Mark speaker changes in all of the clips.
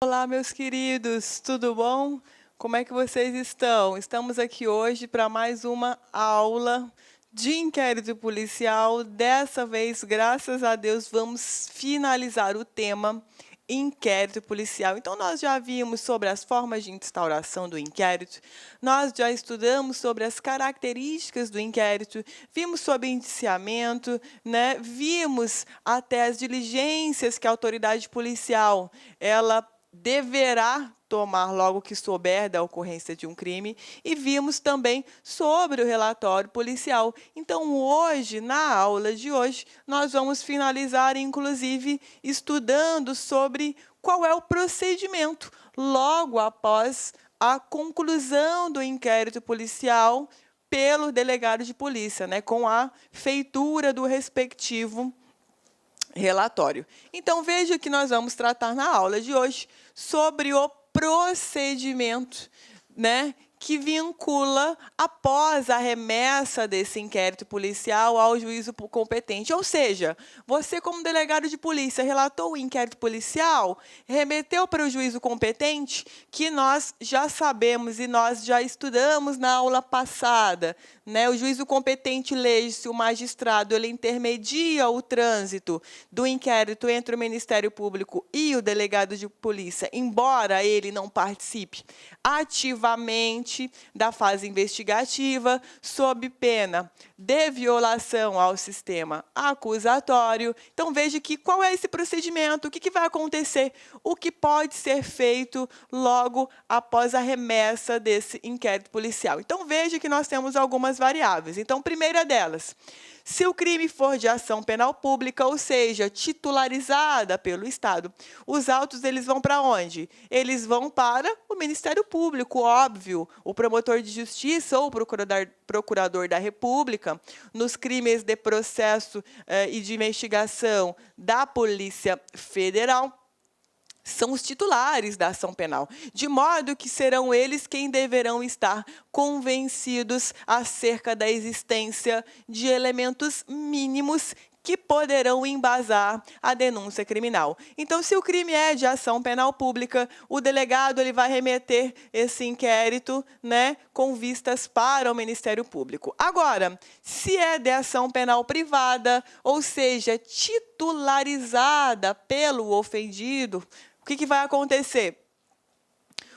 Speaker 1: Olá, meus queridos, tudo bom? Como é que vocês estão? Estamos aqui hoje para mais uma aula de inquérito policial. Dessa vez, graças a Deus, vamos finalizar o tema inquérito policial. Então, nós já vimos sobre as formas de instauração do inquérito, nós já estudamos sobre as características do inquérito, vimos sobre indiciamento, né? Vimos até as diligências que a autoridade policial ela deverá tomar logo que souber da ocorrência de um crime, e vimos também sobre o relatório policial. Então, hoje, na aula de hoje, nós vamos finalizar, inclusive, estudando sobre qual é o procedimento logo após a conclusão do inquérito policial pelo delegado de polícia, né, com a feitura do respectivo relatório. Então, veja que nós vamos tratar na aula de hoje sobre o procedimento, né, que vincula após a remessa desse inquérito policial ao juízo competente. Ou seja, você, como delegado de polícia, relatou o inquérito policial, remeteu para o juízo competente, que nós já sabemos e nós já estudamos na aula passada, né? O juízo competente lege-se, o magistrado, ele intermedia o trânsito do inquérito entre o Ministério Público e o delegado de polícia, embora ele não participe ativamente da fase investigativa, sob pena de violação ao sistema acusatório. Então, veja que qual é esse procedimento, o que vai acontecer, o que pode ser feito logo após a remessa desse inquérito policial. Então, veja que nós temos algumas variáveis. Então, primeira delas, se o crime for de ação penal pública, ou seja, titularizada pelo Estado, os autos eles vão para onde? Eles vão para o Ministério Público, óbvio, o promotor de justiça ou o procurador da República, nos crimes de processo e de investigação da Polícia Federal, são os titulares da ação penal, de modo que serão eles quem deverão estar convencidos acerca da existência de elementos mínimos que poderão embasar a denúncia criminal. Então, se o crime é de ação penal pública, o delegado ele vai remeter esse inquérito, né, com vistas para o Ministério Público. Agora, se é de ação penal privada, ou seja, titularizada pelo ofendido, o que vai acontecer?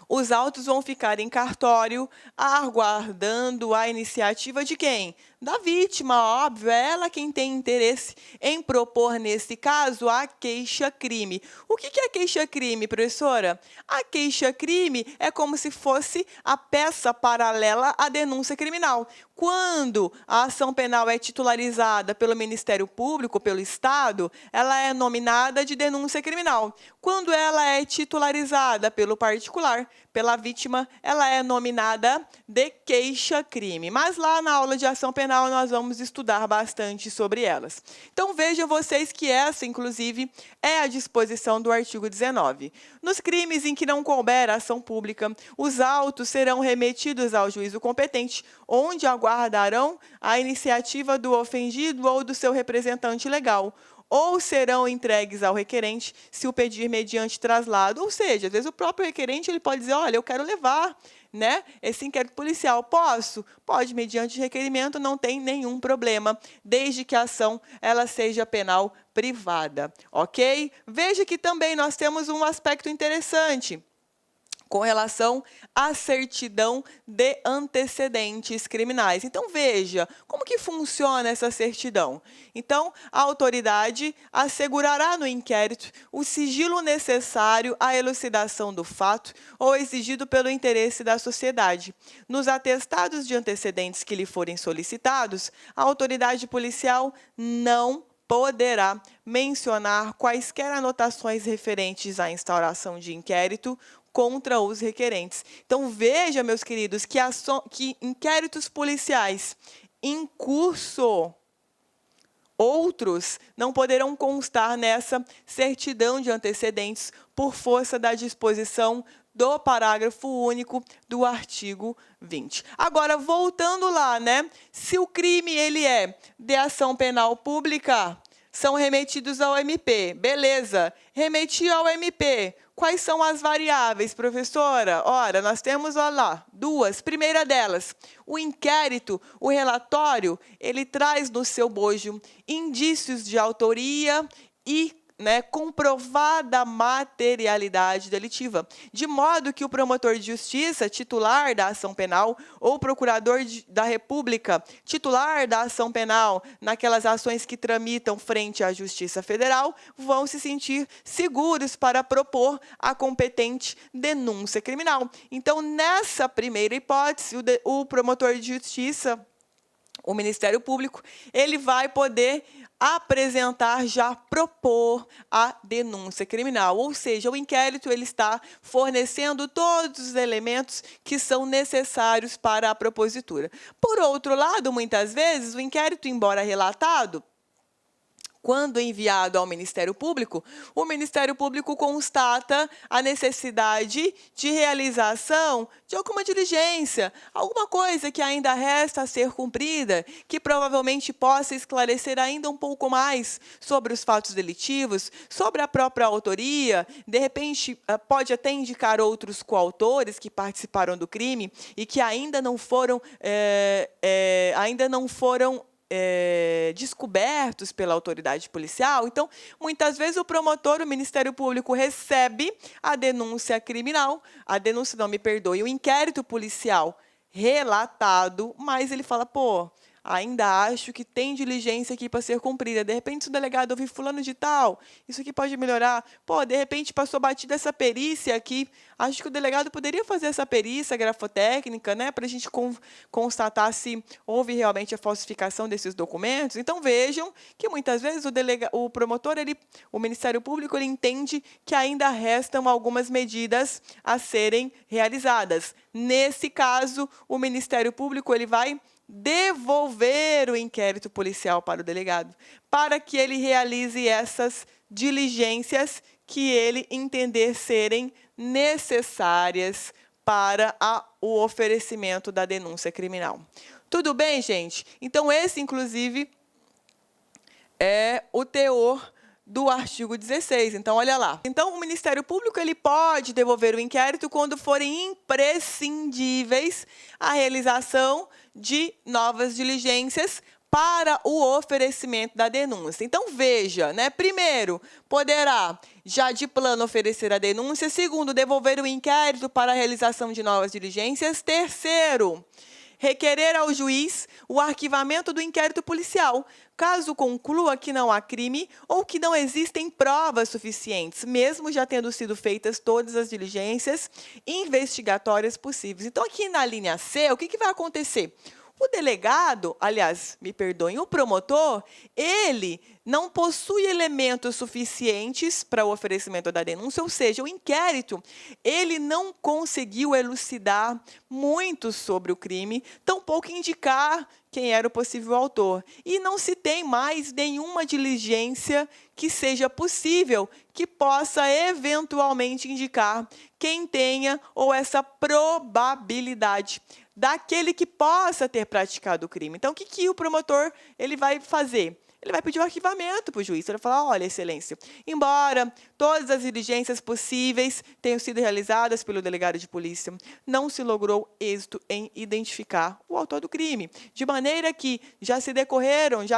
Speaker 1: Os autos vão ficar em cartório, aguardando a iniciativa de quem? Da vítima, óbvio, é ela quem tem interesse em propor, nesse caso, a queixa-crime. O que é a queixa-crime, professora? A queixa-crime é como se fosse a peça paralela à denúncia criminal. Quando a ação penal é titularizada pelo Ministério Público, pelo Estado, ela é nominada de denúncia criminal. Quando ela é titularizada pelo particular, pela vítima, ela é nominada de queixa-crime. Mas lá na aula de ação penal nós vamos estudar bastante sobre elas. Então vejam vocês que essa, inclusive, é a disposição do artigo 19. Nos crimes em que não couber ação pública, os autos serão remetidos ao juízo competente, onde aguardarão a iniciativa do ofendido ou do seu representante legal, ou serão entregues ao requerente se o pedir mediante traslado. Ou seja, às vezes o próprio requerente ele pode dizer, olha, eu quero levar, né, esse inquérito policial. Posso? Pode, mediante requerimento, não tem nenhum problema, desde que a ação ela seja penal privada, ok? Veja que também nós temos um aspecto interessante com relação à certidão de antecedentes criminais. Então, veja, como que funciona essa certidão? Então, a autoridade assegurará no inquérito o sigilo necessário à elucidação do fato ou exigido pelo interesse da sociedade. Nos atestados de antecedentes que lhe forem solicitados, a autoridade policial não poderá mencionar quaisquer anotações referentes à instauração de inquérito contra os requerentes. Então, veja, meus queridos, que inquéritos policiais em curso, outros não poderão constar nessa certidão de antecedentes por força da disposição do parágrafo único do artigo 20. Agora, voltando lá, né? Se o crime ele é de ação penal pública, são remetidos ao MP. Beleza, remeti ao MP. Quais são as variáveis, professora? Ora, nós temos, olha lá, duas. Primeira delas, o inquérito, o relatório, ele traz no seu bojo indícios de autoria e comprovada materialidade delitiva, de modo que o promotor de justiça, titular da ação penal, ou procurador da República, titular da ação penal, naquelas ações que tramitam frente à Justiça Federal, vão se sentir seguros para propor a competente denúncia criminal. Então, nessa primeira hipótese, o promotor de justiça, o Ministério Público, ele vai poder apresentar, já propor a denúncia criminal, ou seja, o inquérito ele está fornecendo todos os elementos que são necessários para a propositura. Por outro lado, muitas vezes, o inquérito, embora relatado, quando enviado ao Ministério Público, o Ministério Público constata a necessidade de realização de alguma diligência, alguma coisa que ainda resta a ser cumprida, que provavelmente possa esclarecer ainda um pouco mais sobre os fatos delitivos, sobre a própria autoria, de repente pode até indicar outros coautores que participaram do crime e que ainda não foram descobertos pela autoridade policial. Então, muitas vezes o promotor, o Ministério Público, recebe a denúncia criminal, a denúncia, não me perdoe, o inquérito policial relatado, mas ele fala, pô, ainda acho que tem diligência aqui para ser cumprida. De repente, se o delegado ouvir fulano de tal, isso aqui pode melhorar. Pô, de repente, passou batida essa perícia aqui. Acho que o delegado poderia fazer essa perícia grafotécnica, para a gente constatar se houve realmente a falsificação desses documentos. Então, vejam que, muitas vezes, o promotor, o Ministério Público, ele entende que ainda restam algumas medidas a serem realizadas. Nesse caso, o Ministério Público ele vai devolver o inquérito policial para o delegado, para que ele realize essas diligências que ele entender serem necessárias para o oferecimento da denúncia criminal. Tudo bem, gente? Então, esse, inclusive, é o teor do artigo 16. Então, olha lá. Então, o Ministério Público ele pode devolver o inquérito quando forem imprescindíveis a realização de novas diligências para o oferecimento da denúncia. Então, veja, primeiro, poderá, já de plano, oferecer a denúncia. Segundo, devolver o inquérito para a realização de novas diligências. Terceiro, requerer ao juiz o arquivamento do inquérito policial, caso conclua que não há crime ou que não existem provas suficientes, mesmo já tendo sido feitas todas as diligências investigatórias possíveis. Então, aqui na linha C, o que vai acontecer? O delegado, aliás, me perdoem, o promotor, ele não possui elementos suficientes para o oferecimento da denúncia, ou seja, o inquérito, ele não conseguiu elucidar muito sobre o crime, tampouco indicar quem era o possível autor. E não se tem mais nenhuma diligência que seja possível, que possa eventualmente indicar quem tenha ou essa probabilidade daquele que possa ter praticado o crime. Então, o que o promotor ele vai fazer? Ele vai pedir o arquivamento para o juiz. Ele vai falar, olha, excelência, embora todas as diligências possíveis tenham sido realizadas pelo delegado de polícia, não se logrou êxito em identificar o autor do crime. De maneira que já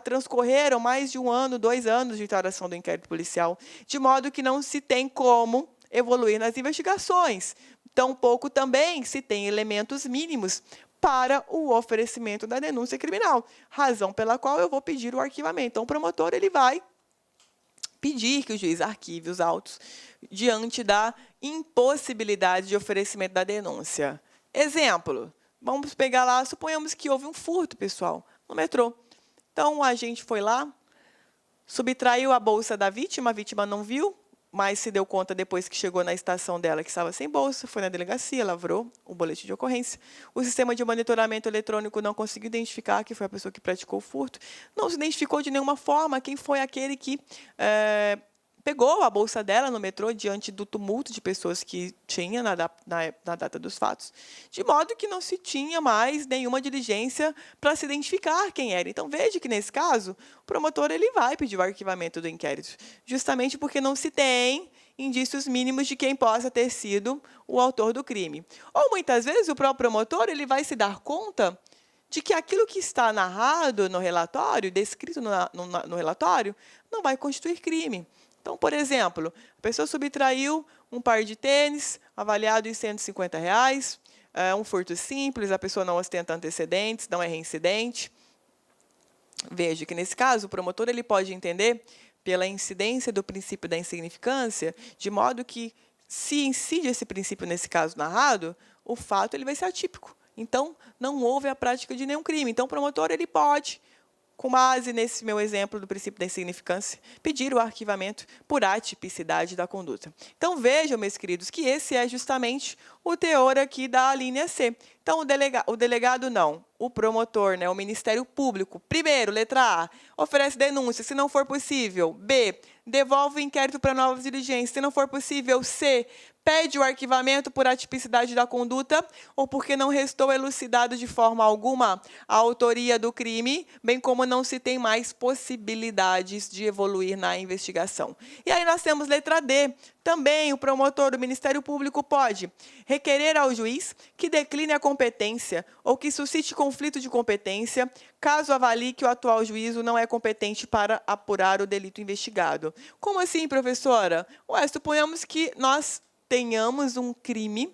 Speaker 1: transcorreram mais de 1 ano, 2 anos de instauração do inquérito policial, de modo que não se tem como evoluir nas investigações. Tampouco também se tem elementos mínimos para o oferecimento da denúncia criminal, razão pela qual eu vou pedir o arquivamento. Então, o promotor ele vai pedir que o juiz arquive os autos diante da impossibilidade de oferecimento da denúncia. Exemplo, vamos pegar lá, suponhamos que houve um furto, pessoal, no metrô. Então, o agente foi lá, subtraiu a bolsa da vítima, a vítima não viu, mas se deu conta depois que chegou na estação dela que estava sem bolsa, foi na delegacia, lavrou o boletim de ocorrência. O sistema de monitoramento eletrônico não conseguiu identificar que foi a pessoa que praticou o furto. Não se identificou de nenhuma forma quem foi aquele que pegou a bolsa dela no metrô diante do tumulto de pessoas que tinha na data dos fatos, de modo que não se tinha mais nenhuma diligência para se identificar quem era. Então, veja que, nesse caso, o promotor ele vai pedir o arquivamento do inquérito, justamente porque não se tem indícios mínimos de quem possa ter sido o autor do crime. Ou, muitas vezes, o próprio promotor ele vai se dar conta de que aquilo que está narrado no relatório, descrito no relatório, não vai constituir crime. Então, por exemplo, a pessoa subtraiu um par de tênis, avaliado em R$ 150, um furto simples, a pessoa não ostenta antecedentes, não é reincidente. Veja que, nesse caso, o promotor ele pode entender pela incidência do princípio da insignificância, de modo que, se incide esse princípio nesse caso narrado, o fato ele vai ser atípico. Então, não houve a prática de nenhum crime. Então, o promotor ele pode, com base nesse meu exemplo do princípio da insignificância, pedir o arquivamento por atipicidade da conduta. Então, vejam, meus queridos, que esse é justamente o teor aqui da linha C. Então, o delegado não, o promotor, né, o Ministério Público, primeiro, letra A, oferece denúncia, se não for possível. B, devolve o inquérito para novas diligências, se não for possível. C, pede o arquivamento por atipicidade da conduta ou porque não restou elucidado de forma alguma a autoria do crime, bem como não se tem mais possibilidades de evoluir na investigação. E aí nós temos letra D. Também o promotor do Ministério Público pode requerer ao juiz que decline a competência ou que suscite conflito de competência, caso avalie que o atual juízo não é competente para apurar o delito investigado. Como assim, professora? Ué, suponhamos que nós tenhamos um crime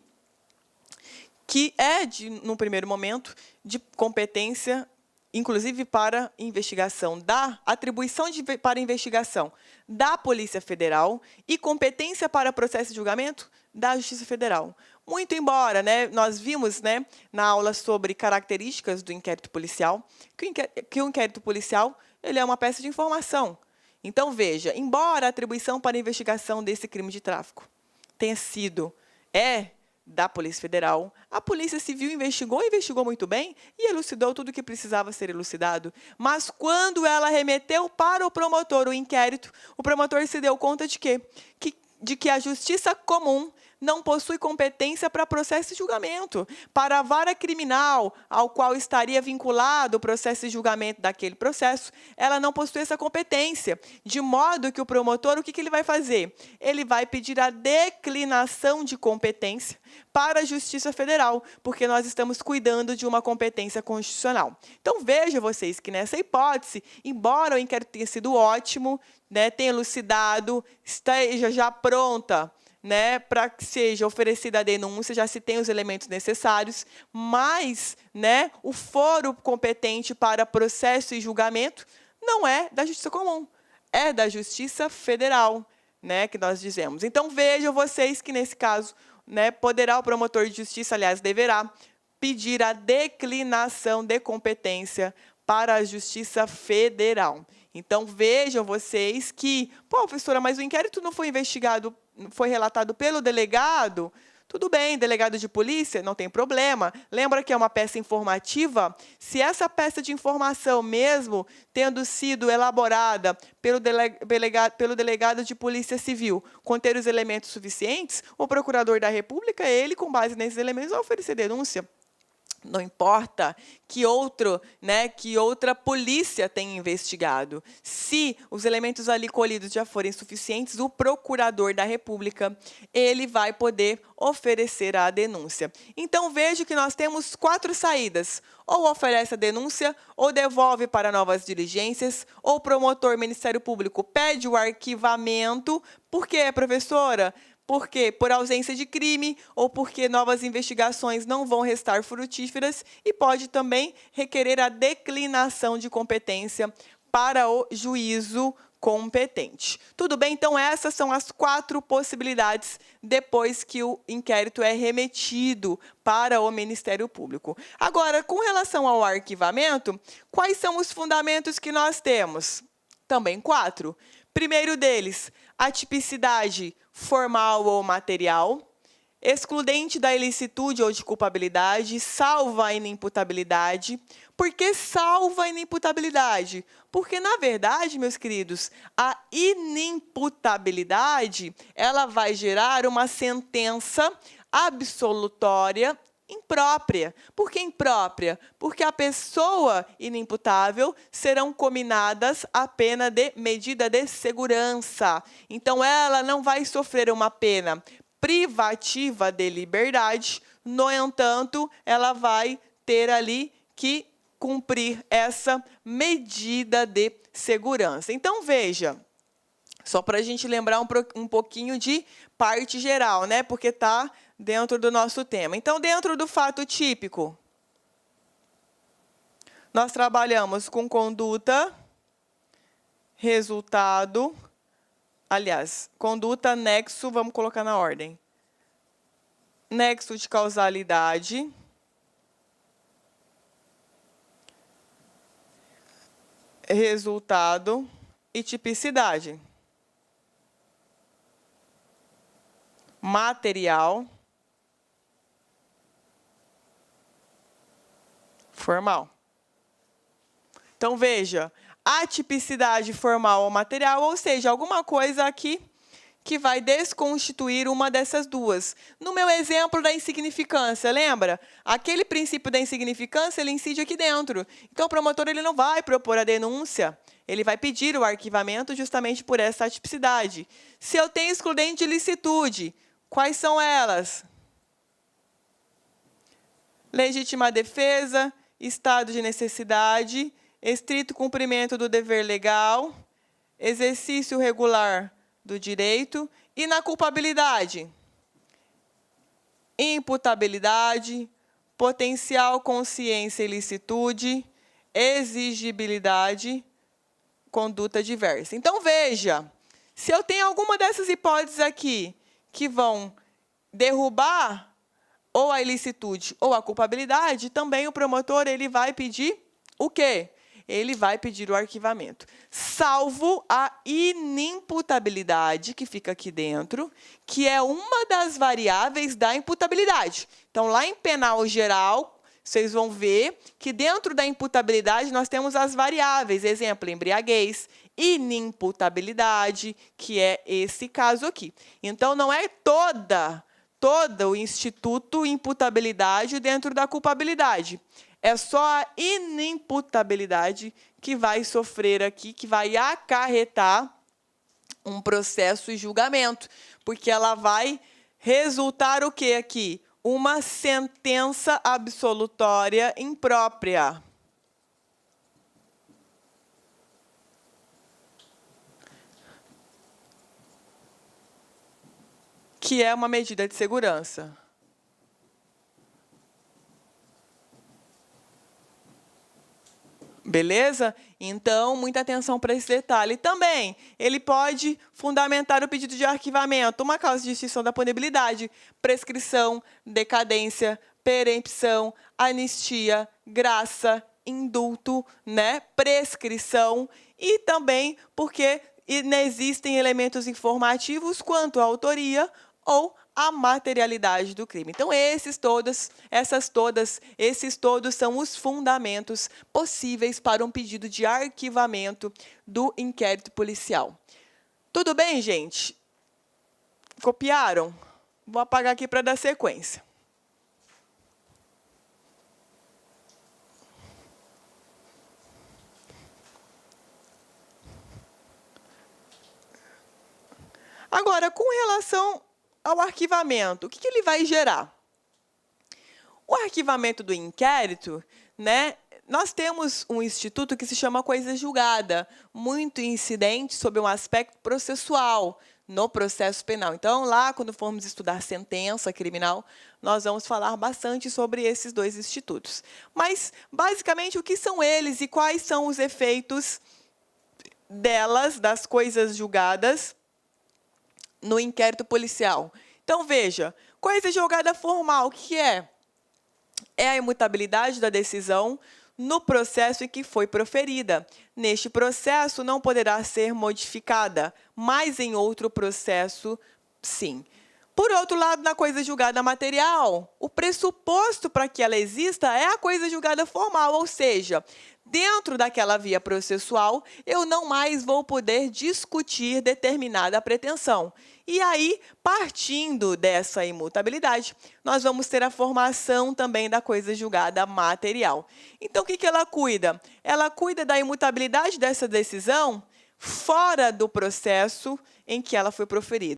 Speaker 1: que é, no primeiro momento, de competência, inclusive para investigação, da atribuição para investigação da Polícia Federal e competência para processo de julgamento da Justiça Federal. Muito embora, né, nós vimos, né, na aula sobre características do inquérito policial, que o inquérito policial ele é uma peça de informação. Então, veja, embora a atribuição para investigação desse crime de tráfico tenha sido, da Polícia Federal, a Polícia Civil investigou muito bem e elucidou tudo o que precisava ser elucidado. Mas, quando ela remeteu para o promotor o inquérito, o promotor se deu conta de quê? De que a Justiça Comum não possui competência para processo de julgamento. Para a vara criminal, ao qual estaria vinculado o processo de julgamento daquele processo, ela não possui essa competência. De modo que o promotor, o que ele vai fazer? Ele vai pedir a declinação de competência para a Justiça Federal, porque nós estamos cuidando de uma competência constitucional. Então, vejam vocês que, nessa hipótese, embora o inquérito tenha sido ótimo, né, tenha elucidado, esteja já pronta, né, para que seja oferecida a denúncia, já se tem os elementos necessários, mas, né, o foro competente para processo e julgamento não é da Justiça Comum, é da Justiça Federal, né, que nós dizemos. Então, vejam vocês que, nesse caso, né, poderá o promotor de justiça, aliás, deverá pedir a declinação de competência para a Justiça Federal. Então, vejam vocês que, professora, mas o inquérito não foi investigado, foi relatado pelo delegado? Tudo bem, delegado de polícia, não tem problema. Lembra que é uma peça informativa? Se essa peça de informação, mesmo tendo sido elaborada pelo delegado de polícia civil, conter os elementos suficientes, o procurador da República, ele, com base nesses elementos, vai oferecer denúncia. Não importa que outra polícia tenha investigado. Se os elementos ali colhidos já forem suficientes, o procurador da República, ele vai poder oferecer a denúncia. Então, veja que nós temos 4 saídas. Ou oferece a denúncia, ou devolve para novas diligências, ou o promotor, Ministério Público, pede o arquivamento. Por quê, professora? Porque por ausência de crime ou porque novas investigações não vão restar frutíferas e pode também requerer a declinação de competência para o juízo competente. Tudo bem? Então, essas são as 4 possibilidades depois que o inquérito é remetido para o Ministério Público. Agora, com relação ao arquivamento, quais são os fundamentos que nós temos? Também 4. Primeiro deles, a tipicidade formal ou material. excludente da ilicitude ou de culpabilidade, salva a inimputabilidade. Por que salva a inimputabilidade? Porque, na verdade, meus queridos, a inimputabilidade, ela vai gerar uma sentença absolutória imprópria. Por que imprópria? Porque a pessoa inimputável serão cominadas a pena de medida de segurança. Então, ela não vai sofrer uma pena privativa de liberdade, no entanto, ela vai ter ali que cumprir essa medida de segurança. Então, veja, só para a gente lembrar um pouquinho de parte geral, né? Porque está dentro do nosso tema. Então, dentro do fato típico, nós trabalhamos com conduta, resultado, aliás, conduta, nexo, vamos colocar na ordem. Nexo de causalidade, resultado e tipicidade. Material, formal. Então, veja, a tipicidade formal ou material, ou seja, alguma coisa aqui que vai desconstituir uma dessas duas. No meu exemplo da insignificância, lembra? Aquele princípio da insignificância, ele incide aqui dentro. Então, o promotor ele não vai propor a denúncia, ele vai pedir o arquivamento justamente por essa atipicidade. Se eu tenho excludente de licitude, quais são elas? Legítima defesa, estado de necessidade, estrito cumprimento do dever legal, exercício regular do direito e na culpabilidade, imputabilidade, potencial consciência e ilicitude, exigibilidade, conduta diversa. Então, veja, se eu tenho alguma dessas hipóteses aqui que vão derrubar ou a ilicitude ou a culpabilidade, também o promotor ele vai pedir o quê? Ele vai pedir o arquivamento, salvo a inimputabilidade, que fica aqui dentro, que é uma das variáveis da imputabilidade. Então, lá em penal geral, vocês vão ver que dentro da imputabilidade nós temos as variáveis, exemplo, embriaguez, inimputabilidade, que é esse caso aqui. Então, não é todo o instituto imputabilidade dentro da culpabilidade. É só a inimputabilidade que vai sofrer aqui, que vai acarretar um processo e julgamento, porque ela vai resultar o quê aqui? Uma sentença absolutória imprópria. Que é uma medida de segurança. Beleza? Então, muita atenção para esse detalhe. Também, ele pode fundamentar o pedido de arquivamento, uma causa de extinção da punibilidade, prescrição, decadência, perempção, anistia, graça, indulto, né? Prescrição e também porque inexistem elementos informativos quanto à autoria ou a materialidade do crime. Então, esses todos são os fundamentos possíveis para um pedido de arquivamento do inquérito policial. Tudo bem, gente? Copiaram? Vou apagar aqui para dar sequência. Agora, com relação ao arquivamento, o que ele vai gerar? O arquivamento do inquérito, né? Nós temos um instituto que se chama coisa julgada, muito incidente sobre um aspecto processual no processo penal. Então, lá, quando formos estudar sentença criminal, nós vamos falar bastante sobre esses dois institutos. Mas, basicamente, o que são eles e quais são os efeitos delas, das coisas julgadas, no inquérito policial? Então, veja, coisa julgada formal, o que é? É a imutabilidade da decisão no processo em que foi proferida. Neste processo, não poderá ser modificada, mas em outro processo, sim. Por outro lado, na coisa julgada material, o pressuposto para que ela exista é a coisa julgada formal, ou seja, dentro daquela via processual, eu não mais vou poder discutir determinada pretensão. E aí, partindo dessa imutabilidade, nós vamos ter a formação também da coisa julgada material. Então, o que ela cuida? Ela cuida da imutabilidade dessa decisão fora do processo em que ela foi proferida.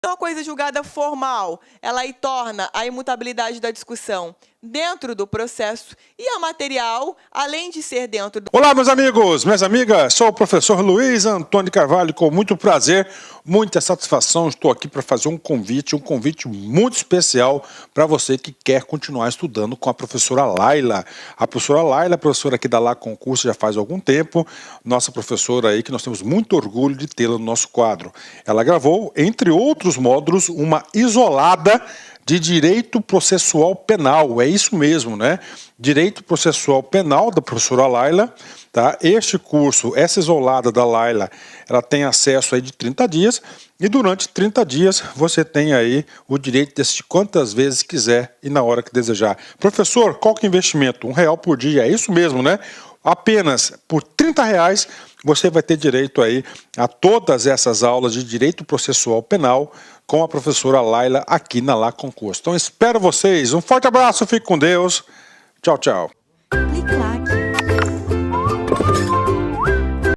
Speaker 1: Então, a coisa julgada formal, ela aí torna a imutabilidade da discussão dentro do processo e a material, além de ser dentro do...
Speaker 2: Olá, meus amigos, minhas amigas, sou o professor Luiz Antônio Carvalho, com muito prazer, muita satisfação, estou aqui para fazer um convite muito especial para você que quer continuar estudando com a professora Laila. A professora Laila, professora aqui da Lá Concurso já faz algum tempo, nossa professora aí que nós temos muito orgulho de tê-la no nosso quadro. Ela gravou, entre outros módulos, uma isolada de Direito Processual Penal, é isso mesmo, né? Direito Processual Penal, da professora Laila, tá? Este curso, essa isolada da Laila, ela tem acesso aí de 30 dias, e durante 30 dias você tem aí o direito de assistir quantas vezes quiser e na hora que desejar. Professor, qual que é o investimento? R$1 por dia, é isso mesmo, né? Apenas por R$30 você vai ter direito aí a todas essas aulas de Direito Processual Penal com a professora Laila aqui na Lá Concurso. Então espero vocês, um forte abraço, fique com Deus, tchau, tchau.